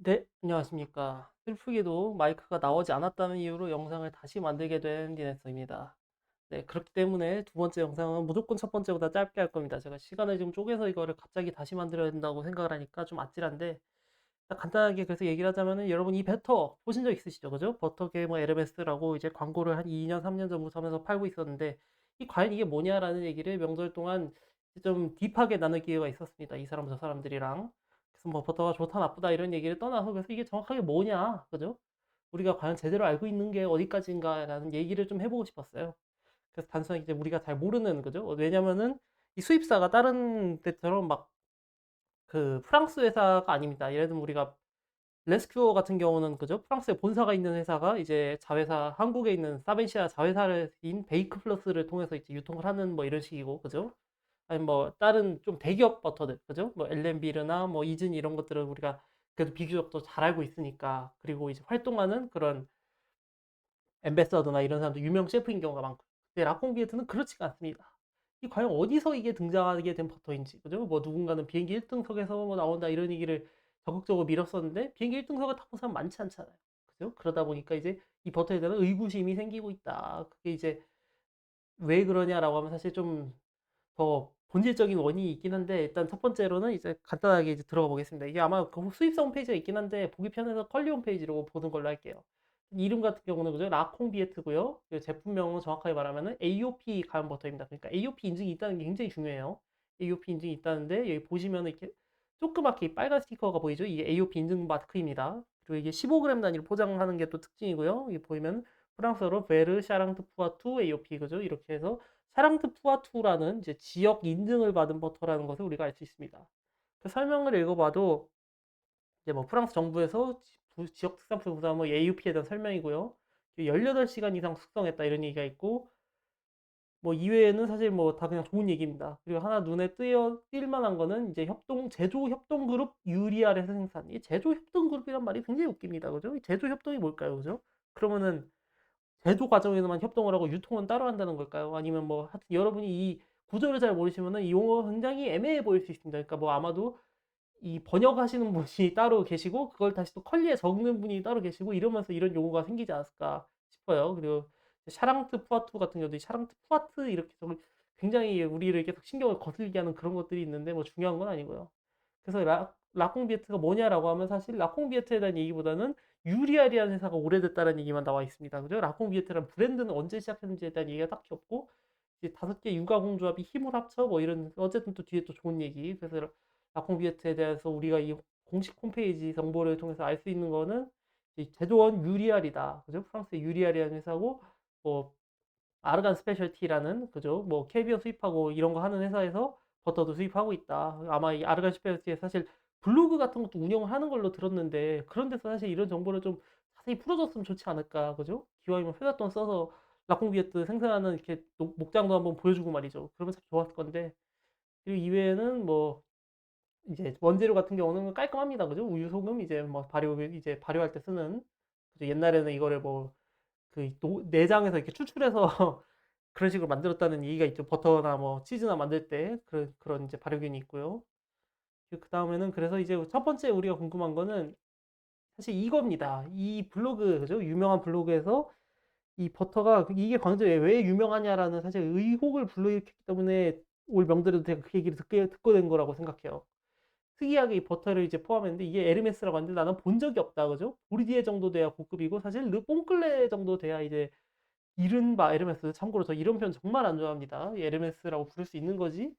네, 안녕하십니까. 슬프게도 마이크가 나오지 않았다는 이유로 영상을 다시 만들게 된 디네스입니다. 네, 그렇기 때문에 두 번째 영상은 무조건 첫 번째보다 짧게 할 겁니다. 제가 시간을 좀 쪼개서 이거를 갑자기 다시 만들어야 된다고 생각을 하니까 좀 아찔한데, 간단하게 그래서 얘기를 하자면은 여러분 이 버터 보신 적 있으시죠? 그죠? 버터계 뭐 에르메스라고 이제 광고를 한 2년, 3년 전부터 하면서 팔고 있었는데, 과연 이게 뭐냐라는 얘기를 명절 동안 좀 딥하게 나눌 기회가 있었습니다. 이 사람 저 사람들이랑. 그래서 뭐 버터가 좋다 나쁘다 이런 얘기를 떠나서 그래서 이게 정확하게 뭐냐, 그죠? 우리가 과연 제대로 알고 있는 게 어디까지인가라는 얘기를 좀 해보고 싶었어요. 그래서 단순히 이제 우리가 잘 모르는, 그죠? 왜냐면은 이 수입사가 다른 데처럼 막 그 프랑스 회사가 아닙니다. 예를 들면 우리가 레스큐어 같은 경우는, 그죠? 프랑스에 본사가 있는 회사가 이제 자회사, 한국에 있는 사벤시아 자회사인 베이크 플러스를 통해서 이제 유통을 하는 뭐 이런 식이고, 그죠? 아니 뭐 다른 좀 대기업 버터들, 그죠? 뭐 엘렌비르나 뭐 이즈니 이런 것들은 우리가 그래도 비교적 더 잘 알고 있으니까. 그리고 이제 활동하는 그런 엠베서더나 이런 사람들, 유명 셰프인 경우가 많고. 근데 라콩비에트는 그렇지가 않습니다. 이 과연 어디서 이게 등장하게 된 버터인지, 그죠? 뭐 누군가는 비행기 1등석에서 뭐 나온다 이런 얘기를 적극적으로 밀었었는데, 비행기 1등석을 타본 사람 많지 않잖아요. 그죠? 그러다 보니까 이제 이 버터에 대한 의구심이 생기고 있다. 그게 이제 왜 그러냐라고 하면 사실 좀 더 본질적인 원인이 있긴 한데, 일단 첫 번째로는 이제 간단하게 이제 들어가 보겠습니다. 이게 아마 그 수입사 홈페이지가 있긴 한데 보기 편해서 컬리 홈페이지로 보는 걸로 할게요. 이름 같은 경우는, 그죠? 라콩비에트고요. 제품명은 정확하게 말하면은 AOP 가염 버터입니다. 그러니까 AOP 인증이 있다는 게 굉장히 중요해요. AOP 인증이 있다는데 여기 보시면은 이렇게 조그맣게 빨간 스티커가 보이죠? 이게 AOP 인증 마크입니다. 그리고 이게 15g 단위로 포장하는 게 또 특징이고요. 여기 보이면 프랑스어로 베르 샤랑트 푸아투 AOP, 그죠? 이렇게 해서 샤랑트 푸아투라는 이제 지역 인증을 받은 버터라는 것을 우리가 알 수 있습니다. 그 설명을 읽어봐도 이제 뭐 프랑스 정부에서 지역 특산품 부담 뭐 AUP에 대한 설명이고요. 18시간 이상 숙성했다 이런 얘기가 있고, 뭐 이외에는 사실 뭐 다 그냥 좋은 얘기입니다. 그리고 하나 눈에 띌 만한 거는 이제 제조 협동 그룹 유리알에서 생산. 이 제조 협동 그룹이란 말이 굉장히 웃깁니다. 그죠? 이 제조 협동이 뭘까요? 그죠? 그러면은 제조 과정에서만 협동을 하고 유통은 따로 한다는 걸까요? 아니면 뭐 하여튼 여러분이 이 구조를 잘 모르시면은 이 용어가 굉장히 애매해 보일 수 있습니다. 그러니까 뭐 아마도 이 번역하시는 분이 따로 계시고 그걸 다시 또 컬리에 적는 분이 따로 계시고 이러면서 이런 용어가 생기지 않았을까 싶어요. 그리고 샤랑트 푸아투 같은 경우도 샤랑트 푸아트 이렇게 적을, 굉장히 우리를 계속 신경을 거슬리게 하는 그런 것들이 있는데 뭐 중요한 건 아니고요. 그래서 라콩비에트가 뭐냐라고 하면 사실 라콩비에트에 대한 얘기보다는 유리알이라는 회사가 오래됐다는 얘기만 나와 있습니다. 그죠? 라콩비에트라는 브랜드는 언제 시작했는지에 대한 얘기가 딱히 없고, 이제 5개 육아공조합이 힘을 합쳐 뭐 이런, 어쨌든 또 뒤에 또 좋은 얘기. 그래서 라콩비에트에 대해서 우리가 이 공식 홈페이지 정보를 통해서 알 수 있는 거는 제조원 유리알이다. 그죠? 프랑스의 유리알이라는 회사고, 뭐 아르간 스페셜티라는, 그죠? 뭐 캐비어 수입하고 이런 거 하는 회사에서 버터도 수입하고 있다. 아마 이 아르간 스페셜티에 사실 블로그 같은 것도 운영을 하는 걸로 들었는데, 그런 데서 사실 이런 정보를 좀 자세히 풀어줬으면 좋지 않을까, 그죠? 기왕이면 회사 돈 써서 라콩비에트 생산하는 이렇게 목장도 한번 보여주고 말이죠. 그러면 참 좋았을 건데. 그리고 이외에는 뭐 이제 원재료 같은 경우는 깔끔합니다, 그죠? 우유, 소금, 이제 뭐 이제 발효할 때 쓰는, 그죠? 옛날에는 이거를 뭐 그 내장에서 이렇게 추출해서 그런 식으로 만들었다는 얘기가 있죠. 버터나 뭐 치즈나 만들 때 그런 이제 발효균이 있고요. 그 다음에는 그래서 이제 첫 번째 우리가 궁금한 거는 사실 이겁니다. 이 블로그, 그죠? 유명한 블로그에서 이 버터가 이게 광저우에 왜 유명하냐라는 사실 의혹을 불러일으켰기 때문에 올 명절에도 제가 그 얘기를 듣고 된 거라고 생각해요. 특이하게 이 버터를 이제 포함했는데 이게 에르메스라고 하는데 나는 본 적이 없다, 그죠? 보르디에 정도 돼야 고급이고 사실 르뽕클레 정도 돼야 이제 이른바 에르메스. 참고로 저 이런 표현 정말 안 좋아합니다. 에르메스라고 부를 수 있는 거지.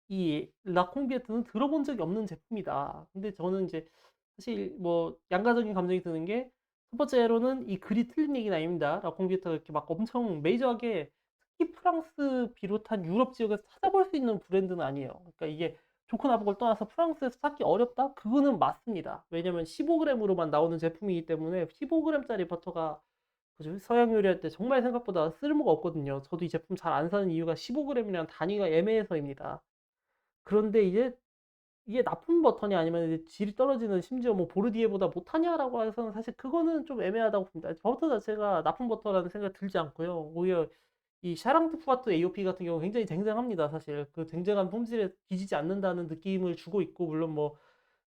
이 라콩비에트는 들어본 적이 없는 제품이다. 근데 저는 이제 사실 뭐 양가적인 감정이 드는 게, 첫 번째로는 이 글이 틀린 얘기는 아닙니다. 라콩비에트가 이렇게 막 엄청 메이저하게 특히 프랑스 비롯한 유럽 지역에서 찾아볼 수 있는 브랜드는 아니에요. 그러니까 이게 좋고 나쁘고를 떠나서 프랑스에서 찾기 어렵다? 그거는 맞습니다. 왜냐면 15g으로만 나오는 제품이기 때문에 15g짜리 버터가, 그죠? 서양 요리할 때 정말 생각보다 쓸모가 없거든요. 저도 이 제품 잘 안 사는 이유가 15g이라는 단위가 애매해서입니다. 그런데 이제 이게 나쁜 버터냐 아니면 이제 질이 떨어지는, 심지어 뭐 보르디에보다 못하냐라고 해서는 사실 그거는 좀 애매하다고 봅니다. 버터 자체가 나쁜 버터라는 생각 들지 않고요. 오히려 이 샤랑트푸아트 AOP 같은 경우 굉장히 쟁쟁합니다. 사실 그 쟁쟁한 품질에 뒤지지 않는다는 느낌을 주고 있고, 물론 뭐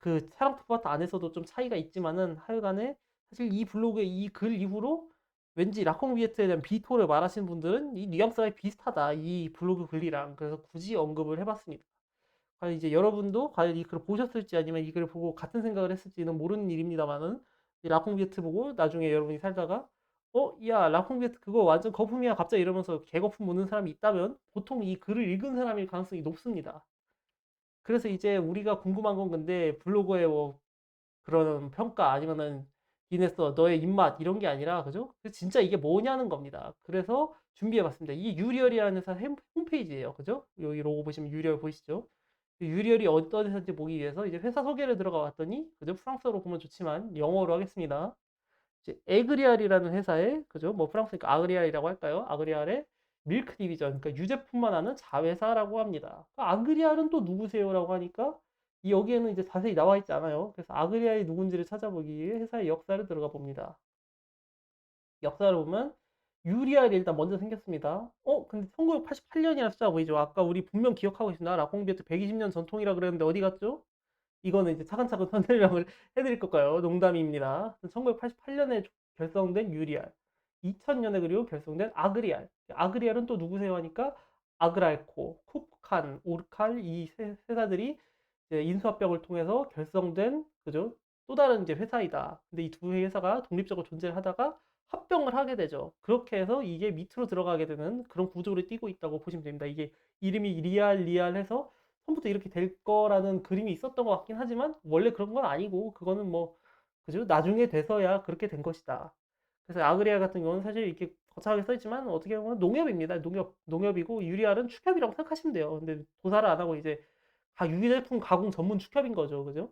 그 샤랑토파트 안에서도 좀 차이가 있지만은 하여간에 사실 이 블로그의 이 글 이후로 왠지 라콩비에트에 대한 비토를 말하시는 분들은 이 뉘앙스가 비슷하다. 이 블로그 글이랑. 그래서 굳이 언급을 해봤습니다. 과연 이제 여러분도 과연 이 글을 보셨을지 아니면 이 글을 보고 같은 생각을 했을지는 모르는 일입니다만은 라콩비에트 보고 나중에 여러분이 살다가 야 라콩비에트 그거 완전 거품이야 갑자기 이러면서 개거품 묻는 사람이 있다면 보통 이 글을 읽은 사람일 가능성이 높습니다. 그래서 이제 우리가 궁금한 건 근데 블로그에 뭐 그런 평가 아니면은 기네스 너의 입맛 이런 게 아니라 그죠? 진짜 이게 뭐냐는 겁니다. 그래서 준비해봤습니다. 이게 유리얼이라는 회사 홈페이지예요. 그죠? 여기 로고 보시면 유리얼 보이시죠? 유리얼이 어떤 회사인지 보기 위해서 이제 회사 소개를 들어가 봤더니 그죠? 프랑스어로 보면 좋지만 영어로 하겠습니다. 이제 에그리알이라는 회사에 그죠? 뭐 프랑스니까 아그리알이라고 할까요? 아그리알의 밀크 디비전, 그러니까 유제품만 하는 자회사라고 합니다. 아그리알은 또 누구세요라고 하니까 여기에는 이제 자세히 나와 있지 않아요. 그래서 아그리알이 누군지를 찾아보기 위해 회사의 역사를 들어가 봅니다. 역사를 보면 유리알이 일단 먼저 생겼습니다. 근데 1988년이라 숫자 보이죠? 아까 우리 분명 기억하고 있습니다. 라콩비에트 120년 전통이라 그랬는데 어디 갔죠? 이거는 이제 차근차근 설명을 해드릴 거까요? 농담입니다. 1988년에 결성된 유리알, 2000년에 그리고 결성된 아그리알. 아그리알은 또 누구세요 하니까 아그랄코, 쿱칸, 오르칼 이 회사들이 이제 인수합병을 통해서 결성된 그죠? 또 다른 이제 회사이다. 근데 이 두 회사가 독립적으로 존재를 하다가 합병을 하게 되죠. 그렇게 해서 이게 밑으로 들어가게 되는 그런 구조를 띠고 있다고 보시면 됩니다. 이게 이름이 리알 해서 처음부터 이렇게 될 거라는 그림이 있었던 것 같긴 하지만 원래 그런 건 아니고 그거는 뭐 그죠? 나중에 돼서야 그렇게 된 것이다. 그래서 아그리아 같은 경우는 사실 이렇게 거창하게 써있지만 어떻게 보면 농협입니다. 농협이고 유리알은 축협이라고 생각하시면 돼요. 근데 도사를 안 하고 이제 유기제품 가공 전문 축협인 거죠. 그죠?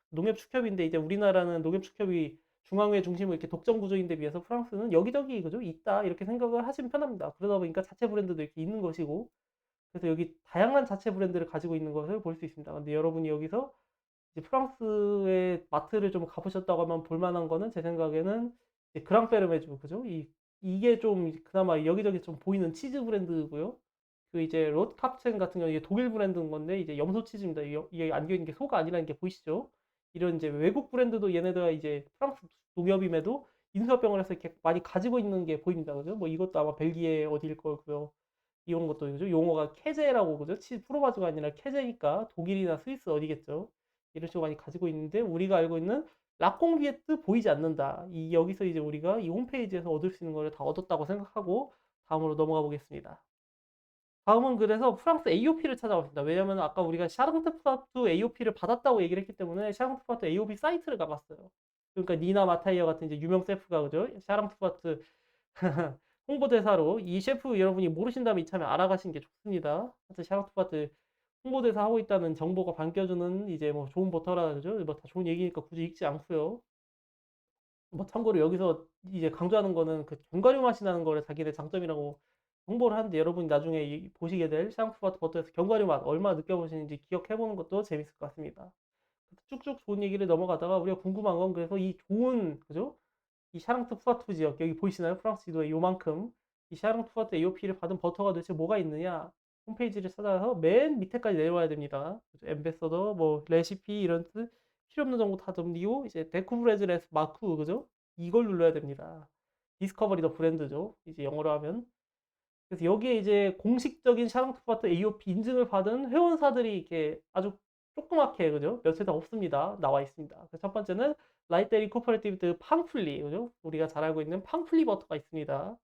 농협 축협인데 이제 우리나라는 농협 축협이 중앙회 중심으로 이렇게 독점 구조인데 비해서 프랑스는 여기저기 그죠? 있다 이렇게 생각을 하시면 편합니다. 그러다 보니까 자체 브랜드도 이렇게 있는 것이고 그래서 여기 다양한 자체 브랜드를 가지고 있는 것을 볼 수 있습니다. 근데 여러분이 여기서 이제 프랑스의 마트를 좀 가보셨다고 하면 볼만한 거는 제 생각에는 그랑페르메주 그죠? 이게 좀 그나마 여기저기 좀 보이는 치즈 브랜드고요. 그 이제 롯캅첸 같은 경우 이게 독일 브랜드인 건데 이제 염소 치즈입니다. 이게 안겨 있는 게 소가 아니라는 게 보이시죠? 이런 이제 외국 브랜드도 얘네들 이제 프랑스 농협임에도 인수합병을 해서 이렇게 많이 가지고 있는 게 보입니다. 그죠? 뭐 이것도 아마 벨기에 어디일 거고요. 이런 것도 그죠? 용어가 캐제라고 그죠? 프로바즈가 아니라 캐제니까 독일이나 스위스 어디겠죠? 이런 식으로 많이 가지고 있는데 우리가 알고 있는 라콩비에트 보이지 않는다. 이 여기서 이제 우리가 이 홈페이지에서 얻을 수 있는 거를 다 얻었다고 생각하고 다음으로 넘어가 보겠습니다. 다음은 그래서 프랑스 AOP를 찾아봤습니다. 왜냐면 아까 우리가 샤랑트파트 AOP를 받았다고 얘기를 했기 때문에 샤랑트파트 AOP 사이트를 가봤어요. 그러니까 니나 마타이어 같은 이제 유명 셰프가 그죠? 샤랑트파트 홍보대사로 이 셰프 여러분이 모르신다면 이참에 알아가시는 게 좋습니다. 하여튼 샤랑트파트 홍보대사 하고 있다는 정보가 반겨주는 이제 뭐 좋은 버터라 그죠? 뭐 다 좋은 얘기니까 굳이 읽지 않고요. 뭐 참고로 여기서 이제 강조하는 거는 그 견과류 맛이 나는 거를 자기네 장점이라고 홍보를 하는데 여러분이 나중에 보시게 될 샹프바트 버터에서 견과류 맛 얼마나 느껴보시는지 기억해보는 것도 재밌을 것 같습니다. 쭉쭉 좋은 얘기를 넘어가다가 우리가 궁금한 건 그래서 이 좋은 그죠? 이 샤랑트푸아트 지역 여기 보이시나요? 프랑스 지도에 요만큼 이 샤랑트푸아트 AOP를 받은 버터가 도대체 뭐가 있느냐? 홈페이지를 찾아서 맨 밑에까지 내려와야 됩니다. 엠베서더, 뭐 레시피 이런 뜻 필요 없는 정보 다 넘기고 이제 데쿠브레즈레스 마크 그죠? 이걸 눌러야 됩니다. 디스커버리 더 브랜드죠. 이제 영어로 하면 그래서 여기에 이제 공식적인 샤랑투파트 AOP 인증을 받은 회원사들이 이렇게 아주 조그맣게 그죠? 몇 회다 없습니다. 나와 있습니다. 첫 번째는 라이테리 코퍼레티브 팡플리 그죠? 우리가 잘 알고 있는 팡플리 버터가 있습니다.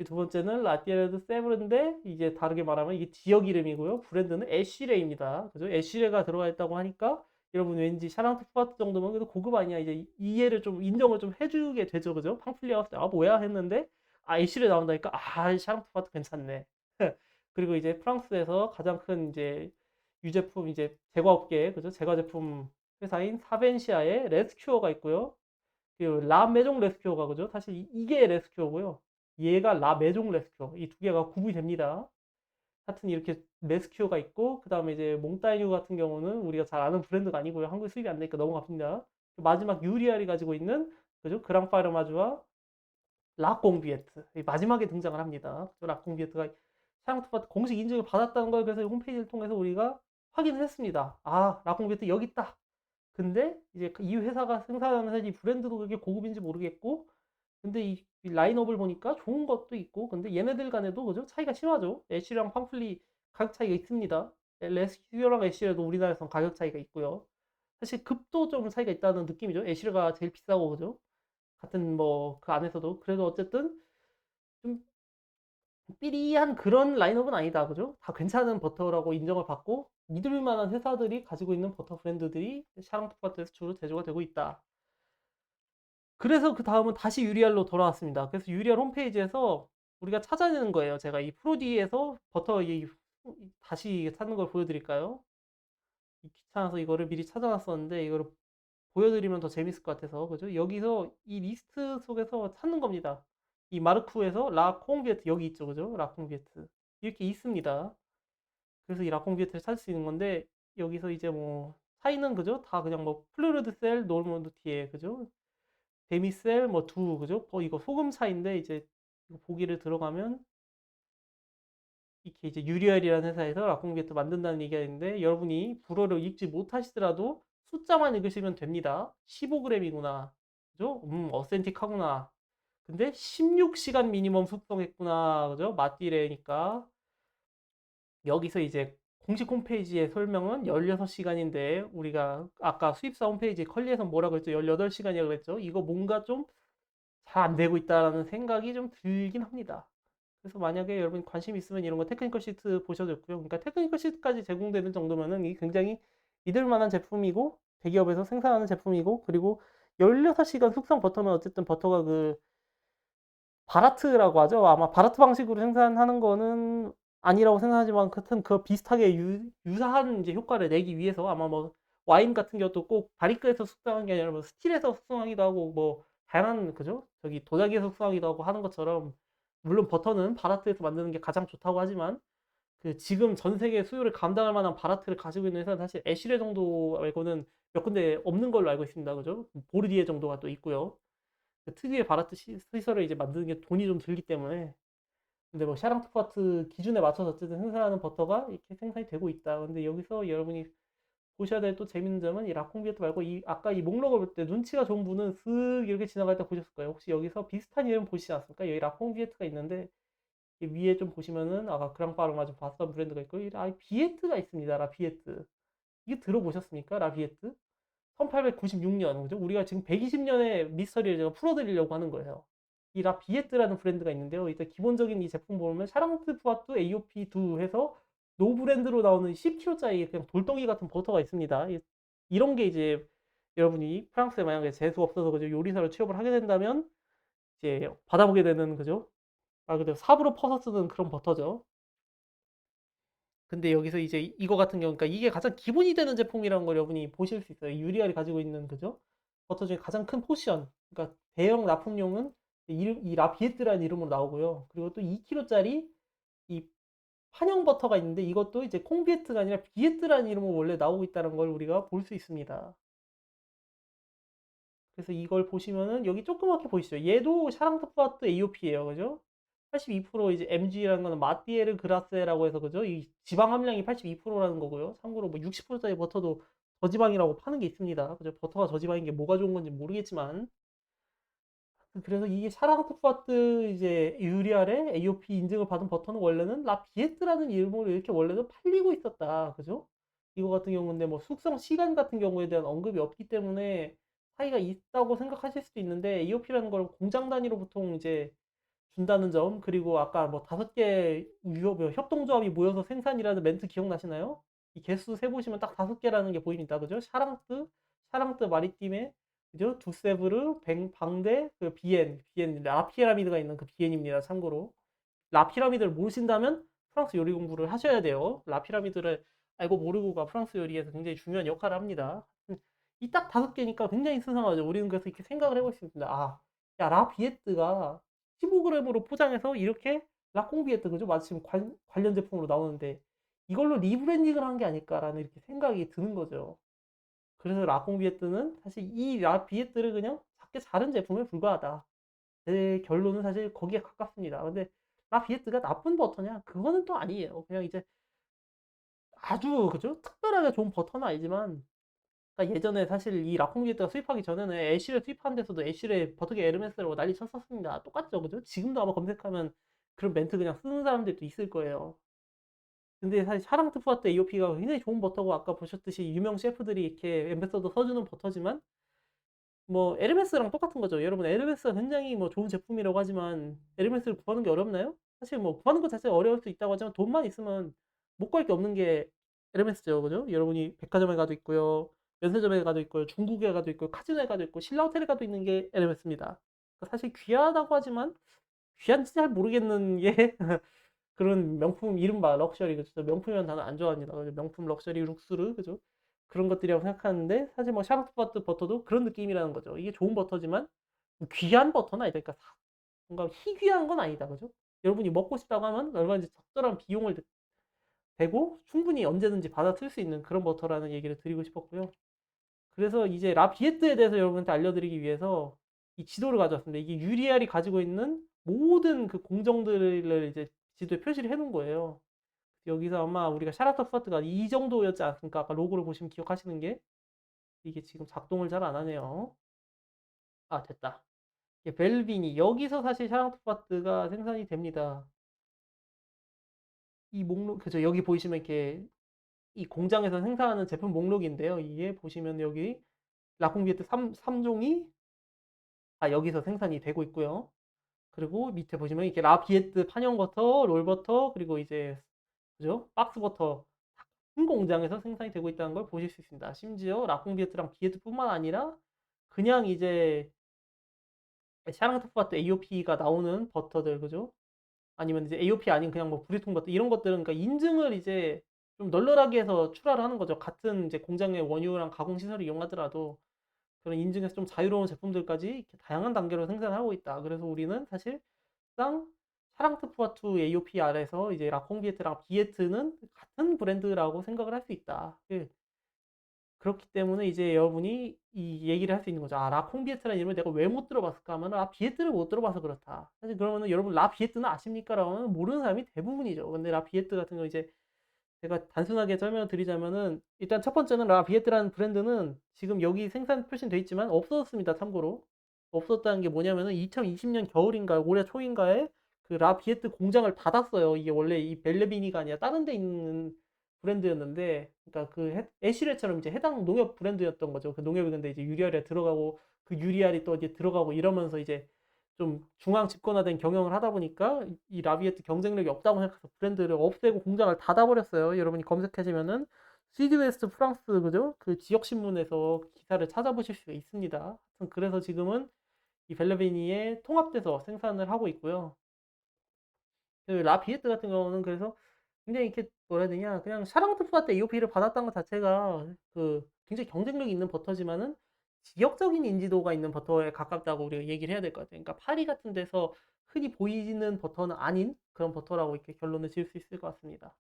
두 번째는 라티에르드 세브른데 이제 다르게 말하면 이게 지역 이름이고요. 브랜드는 애쉬레입니다. 그죠? 애쉬레가 들어가 있다고 하니까 여러분 왠지 샤랑투파트 정도면 그래도 고급 아니야. 이제 이해를 좀 인정을 좀 해주게 되죠. 그죠? 팡플리가 뭐야 했는데 애쉬레 나온다니까 샤랑투파트 괜찮네. 그리고 이제 프랑스에서 가장 큰 이제 유제품 이제 제과업계 그죠? 제과 제품 회사인 사벤시아의 레스큐어가 있고요. 그 라메종 레스큐어가 그죠? 사실 이게 레스큐어고요. 얘가 라메종 레스큐어. 이 두 개가 구분이 됩니다. 하여튼 이렇게 레스큐어가 있고 그 다음에 이제 몽따뉴 같은 경우는 우리가 잘 아는 브랜드가 아니고요. 한국에 수입이 안 되니까 넘어갑니다. 마지막 유리알이 가지고 있는 그죠? 그랑파르마주와 라콩비에트 마지막에 등장을 합니다. 라콩비에트가 샤랑투파트 공식 인증을 받았다는 걸 그래서 홈페이지를 통해서 우리가 확인을 했습니다. 라콩비에트 여기 있다. 근데 이제 이 회사가 생산하는 이 브랜드도 그게 고급인지 모르겠고, 근데 이 라인업을 보니까 좋은 것도 있고, 근데 얘네들 간에도 그죠? 차이가 심하죠. 애쉬랑 팜플리 가격 차이가 있습니다. 레스큐랑 애쉬에도 우리나라에선 가격 차이가 있고요. 사실 급도 좀 차이가 있다는 느낌이죠. 애쉬가 제일 비싸고 그죠? 같은 뭐 그 안에서도 그래도 어쨌든 좀 삐리한 그런 라인업은 아니다. 그죠? 다 괜찮은 버터라고 인정을 받고 믿을 만한 회사들이 가지고 있는 버터 브랜드들이 샤랑토파트에서 주로 제조가 되고 있다. 그래서 그 다음은 다시 유리알로 돌아왔습니다. 그래서 유리알 홈페이지에서 우리가 찾아내는 거예요. 제가 이 프로디에서 버터 다시 찾는 걸 보여드릴까요? 귀찮아서 이거를 미리 찾아놨었는데 이거를 보여드리면 더 재밌을 것 같아서 그죠? 여기서 이 리스트 속에서 찾는 겁니다. 이 마르쿠에서 라콩비에트 여기 있죠, 그죠? 라콩비에트 이렇게 있습니다. 그래서 이 라콩비에트를 찾을 수 있는 건데 여기서 이제 뭐 차이는 그죠? 다 그냥 뭐 플루르드셀, 노르몬드티에 그죠? 데미셀 뭐 두 그죠? 이거 소금 차인데 이제 이거 보기를 들어가면 이렇게 이제 유리알이라는 회사에서 라콩비에트 만든다는 얘기가 있는데 여러분이 불어를 읽지 못하시더라도 숫자만 읽으시면 됩니다. 15g이구나. 그죠? 어센틱하구나. 근데 16시간 미니멈 숙성했구나. 그죠? 맛디레니까. 여기서 이제 공식 홈페이지의 설명은 16시간인데 우리가 아까 수입사 홈페이지 컬리에서 뭐라고 했죠? 18시간이라고 그랬죠? 이거 뭔가 좀 잘 안 되고 있다라는 생각이 좀 들긴 합니다. 그래서 만약에 여러분 관심 있으면 이런 거 테크니컬 시트 보셔도 좋고요. 그러니까 테크니컬 시트까지 제공되는 정도면은 이 굉장히 믿을 만한 제품이고 대기업에서 생산하는 제품이고 그리고 16시간 숙성 버터면 어쨌든 버터가 그 바라트라고 하죠. 아마 바라트 방식으로 생산하는 거는 아니라고 생각하지만 같은 그 비슷하게 유사한 이제 효과를 내기 위해서 아마 뭐 와인 같은 경우도 꼭 바리크에서 숙성한 게 아니라 뭐 스틸에서 숙성하기도 하고 뭐 다양한 그죠? 저기 도자기에서 숙성하기도 하고 하는 것처럼 물론 버터는 바라트에서 만드는 게 가장 좋다고 하지만 그 지금 전 세계 수요를 감당할 만한 바라트를 가지고 있는 회사는 사실 애쉬레 정도 말고는 몇 군데 없는 걸로 알고 있습니다. 그죠? 보르디에 정도가 또 있고요. 그 특유의 바라트 시설을 이제 만드는 게 돈이 좀 들기 때문에 근데 뭐 샤랑토파트 기준에 맞춰서 어쨌든 생산하는 버터가 이렇게 생산이 되고 있다. 근데 여기서 여러분이 보셔야 될 또 재밌는 점은 이 라콩비에트 말고 이 아까 이 목록을 볼 때 눈치가 좋은 분은 쓱 이렇게 지나갈 때 보셨을 거예요. 혹시 여기서 비슷한 이름 보시지 않습니까? 여기 라콩비에트가 있는데 위에 좀 보시면은 아까 그랑파르마좀 봤던 브랜드가 있고 비에트가 있습니다. 라비에트. 이게 들어보셨습니까? 라비에트? 1896년 그죠? 우리가 지금 120년의 미스터리를 제가 풀어드리려고 하는 거예요. 이 라비에트라는 브랜드가 있는데요. 일단 기본적인 이 제품 보면 샤랑트 푸아뚜 AOP2 해서 노 브랜드로 나오는 10kg짜리 그냥 돌덩이 같은 버터가 있습니다. 이런 게 이제 여러분이 프랑스에 만약에 재수 없어서 그죠? 요리사로 취업을 하게 된다면 이제 받아보게 되는 그죠? 아 근데 삽으로 퍼서 쓰는 그런 버터죠. 근데 여기서 이제 이거 같은 경우, 그러니까 이게 가장 기본이 되는 제품이라는 걸 여러분이 보실 수 있어요. 유리알이 가지고 있는 그죠? 버터 중에 가장 큰 포션. 그러니까 대형 납품용은 이 라비에트라는 이름으로 나오고요. 그리고 또 2kg짜리 이 판형 버터가 있는데 이것도 이제 콩비에트가 아니라 비에트라는 이름으로 원래 나오고 있다는 걸 우리가 볼 수 있습니다. 그래서 이걸 보시면은 여기 조그맣게 보이시죠? 얘도 샤랑토파트 AOP예요. 그죠? 82% 이제 MG라는 거는 마띠에르 그라세라고 해서 그죠? 이 지방 함량이 82%라는 거고요. 참고로 뭐 60%짜리 버터도 저지방이라고 파는 게 있습니다. 그죠? 버터가 저지방인 게 뭐가 좋은 건지 모르겠지만 그래서 이게 샤랑토파트 이제 유리알의 AOP 인증을 받은 버터는 원래는 라비에트라는 이름으로 이렇게 원래도 팔리고 있었다. 그죠? 이거 같은 경우인데 뭐 숙성 시간 같은 경우에 대한 언급이 없기 때문에 차이가 있다고 생각하실 수도 있는데 AOP라는 걸 공장 단위로 보통 이제 준다는 점 그리고 아까 뭐 5개 협동조합이 모여서 생산이라는 멘트 기억나시나요? 이 개수 세보시면 딱 5개라는 게 보입니다. 그죠? 샤랑트 마리띠메 그죠? 두세브르, 방대, 그 비엔, 라피라미드가 있는 그 비엔입니다. 참고로. 라피라미드를 모르신다면 프랑스 요리 공부를 하셔야 돼요. 라피라미드를 알고 모르고가 프랑스 요리에서 굉장히 중요한 역할을 합니다. 이 딱 5개니까 굉장히 수상하죠. 우리는 그래서 이렇게 생각을 해볼 수 있습니다. 아, 야, 라비에트가 15g으로 포장해서 이렇게 라콩비에트, 그죠? 마침 관련 제품으로 나오는데 이걸로 리브랜딩을 한 게 아닐까라는 이렇게 생각이 드는 거죠. 그래서 라콩비에트는 사실 이 라비에트를 그냥 작게 자른 제품에 불과하다. 제 결론은 사실 거기에 가깝습니다. 근데 라비에트가 나쁜 버터냐? 그거는 또 아니에요. 그냥 이제 아주 그죠? 특별하게 좋은 버터는 아니지만 그러니까 예전에 사실 이 라콩비에트가 수입하기 전에는 애쉬를 수입하는 데서도 애쉬를 버트게 에르메스라고 난리 쳤었습니다. 똑같죠, 그죠? 지금도 아마 검색하면 그런 멘트 그냥 쓰는 사람들도 있을 거예요. 근데 사실 샤랑트푸아트 AOP가 굉장히 좋은 버터고 아까 보셨듯이 유명 셰프들이 이렇게 엠베서더 써주는 버터지만 뭐 에르메스랑 똑같은 거죠. 여러분 에르메스가 굉장히 뭐 좋은 제품이라고 하지만 에르메스를 구하는 게 어렵나요? 사실 뭐 구하는 것 자체가 어려울 수 있다고 하지만 돈만 있으면 못 구할 게 없는 게 에르메스죠. 그죠? 여러분이 백화점에 가도 있고요. 면세점에 가도 있고요. 중국에 가도 있고요. 카지노에 가도 있고 신라 호텔에 가도 있는 게 에르메스입니다. 그러니까 사실 귀하다고 하지만 귀한지 잘 모르겠는 게 그런 명품 이른바 럭셔리 그죠? 명품이라는 단어 안 좋아합니다. 그죠? 명품 럭셔리 룩스르 그죠? 그런 것들이라고 생각하는데 사실 뭐 샤롯 버터도 그런 느낌이라는 거죠. 이게 좋은 버터지만 귀한 버터는 아니다. 그러니까 뭔가 희귀한 건 아니다. 그죠? 여러분이 먹고 싶다고 하면 얼마든지 적절한 비용을 대고 충분히 언제든지 받아쓸 수 있는 그런 버터라는 얘기를 드리고 싶었고요. 그래서 이제 라비에트에 대해서 여러분한테 알려드리기 위해서 이 지도를 가져왔습니다. 이게 유리알이 가지고 있는 모든 그 공정들을 이제 지도에 표시를 해놓은 거예요. 여기서 아마 우리가 샤라터 파트가 이 정도였지 않습니까? 아까 로고를 보시면 기억하시는 게 이게 지금 작동을 잘 안 하네요. 아, 됐다. 이게 벨빈이 여기서 사실 샤라터 파트가 생산이 됩니다. 이 목록 그죠? 여기 보시면 이렇게 이 공장에서 생산하는 제품 목록인데요. 이게 보시면 여기 라콩비에트 3종이 여기서 생산이 되고 있고요. 그리고 밑에 보시면 이렇게 라비에트 판형 버터, 롤 버터, 그리고 이제 그죠? 박스 버터 큰 공장에서 생산이 되고 있다는 걸 보실 수 있습니다. 심지어 라콩비에트랑 비에트뿐만 아니라 그냥 이제 샤랑토파트 AOP가 나오는 버터들 그죠? 아니면 이제 AOP 아닌 그냥 뭐 브리통 버터 이런 것들은 그러니까 인증을 이제 좀 널널하게 해서 출하를 하는 거죠. 같은 이제 공장의 원유랑 가공 시설을 이용하더라도 그런 인증에서 좀 자유로운 제품들까지 이렇게 다양한 단계로 생산하고 있다. 그래서 우리는 사실상 샤랑트푸아투 AOP 아래서 이제 라콩비에트랑 비에트는 같은 브랜드라고 생각을 할 수 있다. 그렇기 때문에 이제 여러분이 이 얘기를 할 수 있는 거죠. 아, 라콩비에트라는 이름을 내가 왜 못 들어봤을까 하면 비에트를 못 들어봐서 그렇다. 사실 그러면은 여러분 라비에트는 아십니까? 라고 하면 모르는 사람이 대부분이죠. 근데 라비에트 같은 경우 이제 제가 단순하게 설명드리자면은 일단 첫 번째는 라비에트라는 브랜드는 지금 여기 생산 표시는 돼 있지만 없어졌습니다. 참고로 없었다는 게 뭐냐면은 2020년 겨울인가 올해 초인가에 그 라비에트 공장을 닫았어요. 이게 원래 이 벨레비니가 아니라 다른 데 있는 브랜드였는데 그러니까 그 애쉬레처럼 이제 해당 농협 브랜드였던 거죠. 그 농협이 근데 이제 유리알에 들어가고 그 유리알이 또 이제 들어가고 이러면서 이제 좀 중앙 집권화된 경영을 하다 보니까 이 라비에트 경쟁력이 없다고 생각해서 브랜드를 없애고 공장을 닫아버렸어요. 여러분이 검색하시면은 시드웨스트 프랑스 그죠? 그 지역 신문에서 기사를 찾아보실 수가 있습니다. 그래서 지금은 이 벨레비니에 통합돼서 생산을 하고 있고요. 그 라비에트 같은 경우는 그래서 굉장히 이렇게 뭐라 해야 되냐 그냥 샤랑트푸아트 AOP를 받았다는 것 자체가 그 굉장히 경쟁력이 있는 버터지만은 지역적인 인지도가 있는 버터에 가깝다고 우리가 얘기를 해야 될 것 같아요. 그러니까 파리 같은 데서 흔히 보이는 버터는 아닌 그런 버터라고 이렇게 결론을 지을 수 있을 것 같습니다.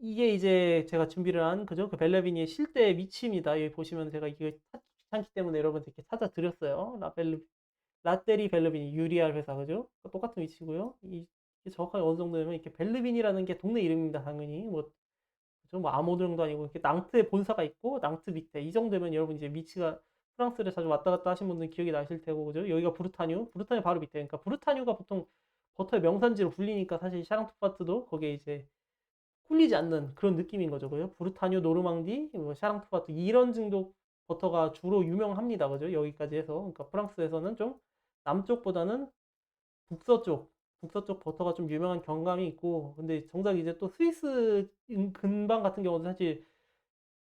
이게 이제 제가 준비를 한 그죠? 그 벨레비니의 실제 위치입니다. 여기 보시면 제가 이게 찾기 귀찮기 때문에 여러분들 이렇게 찾아드렸어요. 라떼리 벨르비니 유리알 회사 그죠? 똑같은 위치고요. 이게 정확하게 어느 정도냐면 이렇게 벨르빈이라는 게 동네 이름입니다. 당연히 뭐 그죠? 뭐 아모드령도 아니고 이렇게 낭트에 본사가 있고 낭트 밑에 이 정도면 여러분 이제 위치가 프랑스를 자주 왔다 갔다 하신 분들은 기억이 나실 테고 그죠? 여기가 부르타뉴 바로 밑에 그러니까 부르타뉴가 보통 버터의 명산지로 불리니까 사실 샤랑투파트도 거기에 이제 꿀리지 않는 그런 느낌인 거죠. 그죠? 부르타뉴, 노르망디, 뭐 샤랑투파트 이런 정도 버터가 주로 유명합니다. 그죠? 여기까지 해서. 그러니까 프랑스에서는 좀 남쪽보다는 북서쪽, 북서쪽 버터가 좀 유명한 경감이 있고, 근데 정작 이제 또 스위스 근방 같은 경우도 사실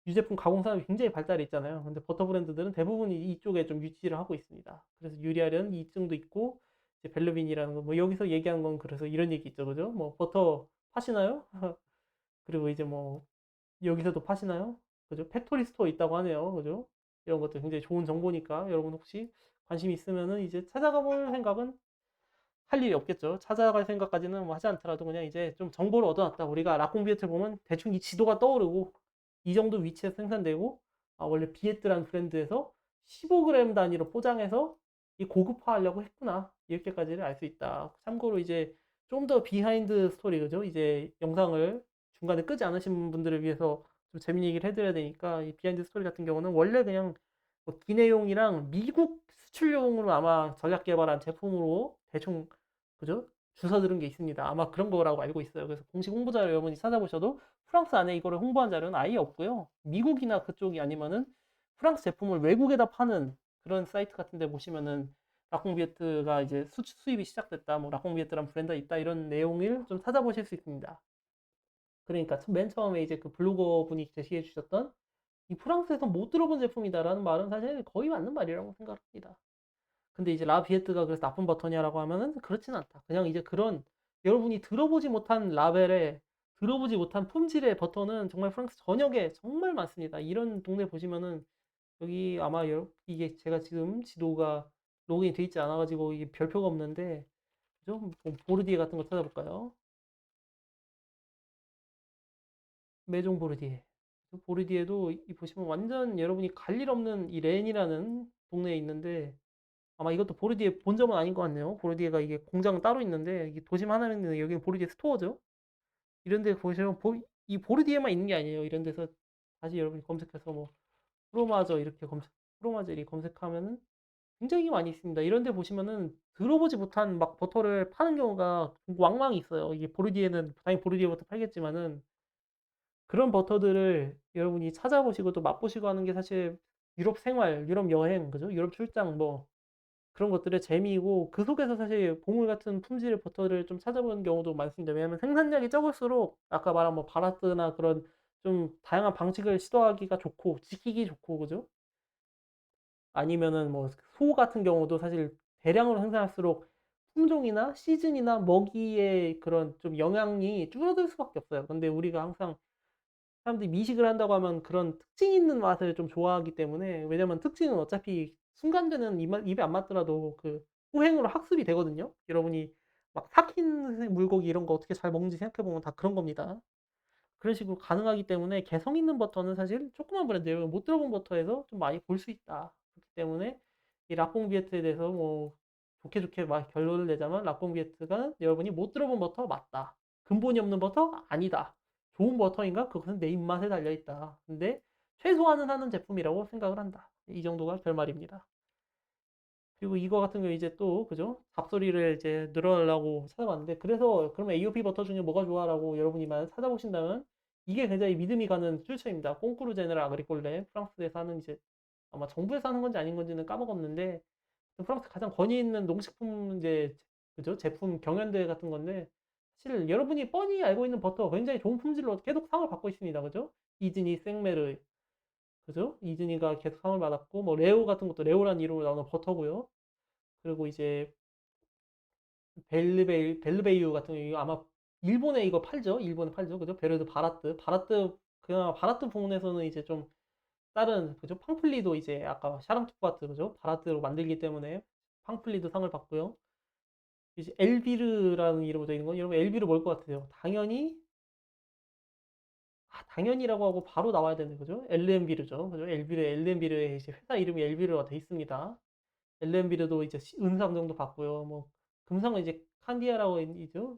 유제품 가공 산업이 굉장히 발달해 있잖아요. 근데 버터 브랜드들은 대부분 이쪽에 좀 위치를 하고 있습니다. 그래서 유리알은 이증도 있고, 이제 벨르빈이라는 거, 뭐 여기서 얘기한 건 그래서 이런 얘기 있죠. 그죠? 뭐 버터 파시나요? 그리고 이제 뭐 여기서도 파시나요? 그죠? 팩토리 스토어 있다고 하네요. 그죠? 이런 것도 굉장히 좋은 정보니까 여러분 혹시 관심 있으면은 이제 찾아가 볼 생각은 할 일이 없겠죠. 찾아갈 생각까지는 뭐 하지 않더라도 그냥 이제 좀 정보를 얻어놨다. 우리가 라콩비에트 보면 대충 이 지도가 떠오르고 이 정도 위치에서 생산되고 원래 비에트라는 브랜드에서 15g 단위로 포장해서 이 고급화하려고 했구나. 이렇게까지를 알 수 있다. 참고로 이제 좀 더 비하인드 스토리 그죠? 이제 영상을 중간에 끄지 않으신 분들을 위해서 좀 재밌는 얘기를 해드려야 되니까 이 비하인드 스토리 같은 경우는 원래 그냥 뭐 기내용이랑 미국 수출용으로 아마 전략 개발한 제품으로 대충 그죠? 주워 들은 게 있습니다. 아마 그런 거라고 알고 있어요. 그래서 공식 홍보 자료 여러분이 찾아보셔도 프랑스 안에 이거를 홍보한 자료는 아예 없고요. 미국이나 그쪽이 아니면은 프랑스 제품을 외국에다 파는 그런 사이트 같은 데 보시면은 라콩비에트가 이제 수입이 시작됐다. 뭐 라콩비에트란 브랜드가 있다. 이런 내용을 좀 찾아보실 수 있습니다. 그러니까 맨 처음에 이제 그 블로거 분이 제시해 주셨던 이 프랑스에서 못 들어본 제품이다라는 말은 사실 거의 맞는 말이라고 생각합니다. 근데 이제 라비에트가 그래서 나쁜 버터냐라고 하면은 그렇진 않다. 그냥 이제 그런 여러분이 들어보지 못한 라벨에 들어보지 못한 품질의 버터는 정말 프랑스 전역에 정말 많습니다. 이런 동네 보시면은 여기 아마 이게 제가 지금 지도가 로그인이 돼 있지 않아가지고 이게 별표가 없는데 그죠? 뭐 보르디에 같은 거 찾아볼까요? 메종 보르디에. 보르디에도 보시면 완전 여러분이 갈 일 없는 이 렌이라는 동네에 있는데 아마 이것도 보르디에 본점은 아닌 것 같네요. 보르디에가 이게 공장은 따로 있는데 이게 도심 하나는 있는데 여기는 보르디에 스토어죠. 이런 데 보시면 이 보르디에만 있는 게 아니에요. 이런 데서 다시 여러분이 검색해서 뭐 프로마저 이렇게 프로마저 이 검색하면은 굉장히 많이 있습니다. 이런 데 보시면은 들어보지 못한 막 버터를 파는 경우가 왕왕 있어요. 이게 보르디에는 당연히 보르디에 버터 팔겠지만은 그런 버터들을 여러분이 찾아보시고 또 맛보시고 하는 게 사실 유럽 생활, 유럽 여행, 그죠? 유럽 출장 뭐 그런 것들의 재미이고 그 속에서 사실 보물 같은 품질의 버터를 좀 찾아보는 경우도 많습니다. 왜냐하면 생산량이 적을수록 아까 말한 뭐 바라트나 그런 좀 다양한 방식을 시도하기가 좋고 지키기 좋고 그죠? 아니면은 뭐 소 같은 경우도 사실 대량으로 생산할수록 품종이나 시즌이나 먹이의 그런 좀 영향이 줄어들 수밖에 없어요. 근데 우리가 항상 사람들이 미식을 한다고 하면 그런 특징 있는 맛을 좀 좋아하기 때문에 왜냐면 특징은 어차피 순간되는 입에 안 맞더라도 그 후행으로 학습이 되거든요. 여러분이 막 삭힌 물고기 이런 거 어떻게 잘 먹는지 생각해보면 다 그런 겁니다. 그런 식으로 가능하기 때문에 개성 있는 버터는 사실 조그만 브랜드 여러분 못 들어본 버터에서 좀 많이 볼 수 있다. 그렇기 때문에 이 라뽕비에트에 대해서 뭐 좋게 좋게 막 결론을 내자면 라뽕비에트가 여러분이 못 들어본 버터 맞다. 근본이 없는 버터 아니다. 좋은 버터인가? 그것은 내 입맛에 달려 있다. 근데 최소화는 하는 제품이라고 생각을 한다. 이 정도가 결말입니다. 그리고 이거 같은 경우 이제 또 그죠? 잡소리를 이제 늘어나려고 찾아봤는데 그래서 그러면 AOP 버터 중에 뭐가 좋아라고 여러분이 만약 찾아보신다면 이게 굉장히 믿음이 가는 출처입니다. 꽁꾸르 제네랄 아그리콜레 프랑스에서 하는 이제 아마 정부에서 하는 건지 아닌 건지는 까먹었는데 프랑스 가장 권위 있는 농식품 이제 그죠? 제품 경연대회 같은 건데 사실 여러분이 뻔히 알고 있는 버터 굉장히 좋은 품질로 계속 상을 받고 있습니다. 그죠? 이즈니 생메르 그죠? 이즈니가 계속 상을 받았고 뭐 레오 같은 것도 레오라는 이름으로 나오는 버터고요. 그리고 이제 벨르베이유 같은 경우 아마 일본에 이거 팔죠. 일본에 팔죠. 그죠? 베르드 바라트 그냥 바라트 부문에서는 이제 좀 다른 그죠? 팡플리도 이제 아까 샤랑투바트 그죠? 바라트로 만들기 때문에 팡플리도 상을 받고요. 이제 엘비르라는 이름으로 되어 있는 건 여러분 엘비르 뭘 것 같아요? 당연히라고 하고 바로 나와야 되는 거죠. 엘렌비르죠. 그죠? 엘렌비르의 이제 회사 이름이 엘비르가 돼 있습니다. 엘렌비르도 이제 은상 정도 받고요. 뭐 금상은 이제 칸디아라고 있죠.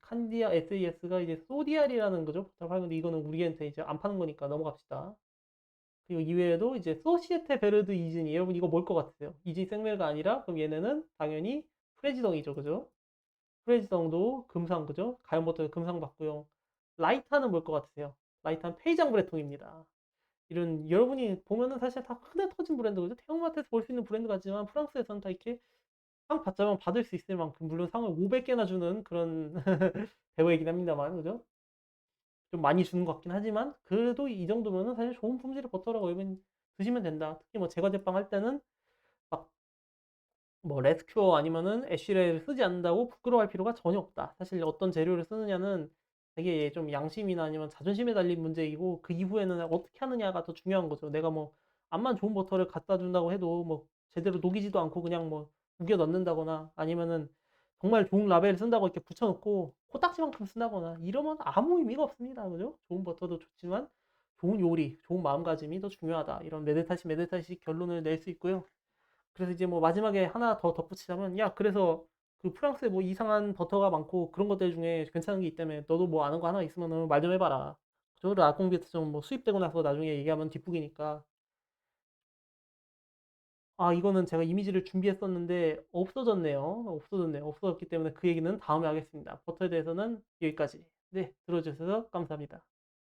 칸디아 SES가 이제 소디알이라는 거죠. 근데 이거는 우리한테 이제 안 파는 거니까 넘어갑시다. 그리고 이외에도 이제 소시에테 베르드 이즈니 여러분 이거 뭘 것 같으세요? 이즈니 생메가 아니라 그럼 얘네는 당연히 프레지덩이죠, 그죠? 프레지덩도 금상 그죠? 가연버터 금상 받고요. 라이타는 뭘 것 같으세요? 라이타는 페이장 브레통입니다. 이런 여러분이 보면은 사실 다 흔해 터진 브랜드 그죠? 태국마트에서 볼 수 있는 브랜드 같지만 프랑스에서는 다 이렇게 상 받자면 받을 수 있을 만큼 물론 상을 500개나 주는 그런 대회이긴 합니다만 그죠? 좀 많이 주는 것 같긴 하지만 그래도 이 정도면은 사실 좋은 품질의 버터라고 여러분 드시면 된다. 특히 뭐 제과 제빵 할 때는 막 뭐 레스큐어 아니면은 애쉬레를 쓰지 않는다고 부끄러워할 필요가 전혀 없다. 사실 어떤 재료를 쓰느냐는 되게 좀 양심이나 아니면 자존심에 달린 문제이고 그 이후에는 어떻게 하느냐가 더 중요한 거죠. 내가 뭐 암만 좋은 버터를 갖다 준다고 해도 뭐 제대로 녹이지도 않고 그냥 뭐 우겨 넣는다거나 아니면은 정말 좋은 라벨을 쓴다고 이렇게 붙여놓고 코딱지만큼 쓴다거나 이러면 아무 의미가 없습니다. 그죠? 좋은 버터도 좋지만 좋은 요리, 좋은 마음가짐이 더 중요하다. 이런 메데타시 결론을 낼 수 있고요. 그래서 이제 뭐 마지막에 하나 더 덧붙이자면 야 그래서 그 프랑스에 뭐 이상한 버터가 많고 그런 것들 중에 괜찮은 게 있다며 너도 뭐 아는 거 하나 있으면 말 좀 해봐라. 저 락 공비트 좀 뭐 수입되고 나서 나중에 얘기하면 뒷북이니까. 아, 이거는 제가 이미지를 준비했었는데 없어졌네요. 없어졌네요. 없어졌기 때문에 그 얘기는 다음에 하겠습니다. 버터에 대해서는 여기까지. 네, 들어주셔서 감사합니다.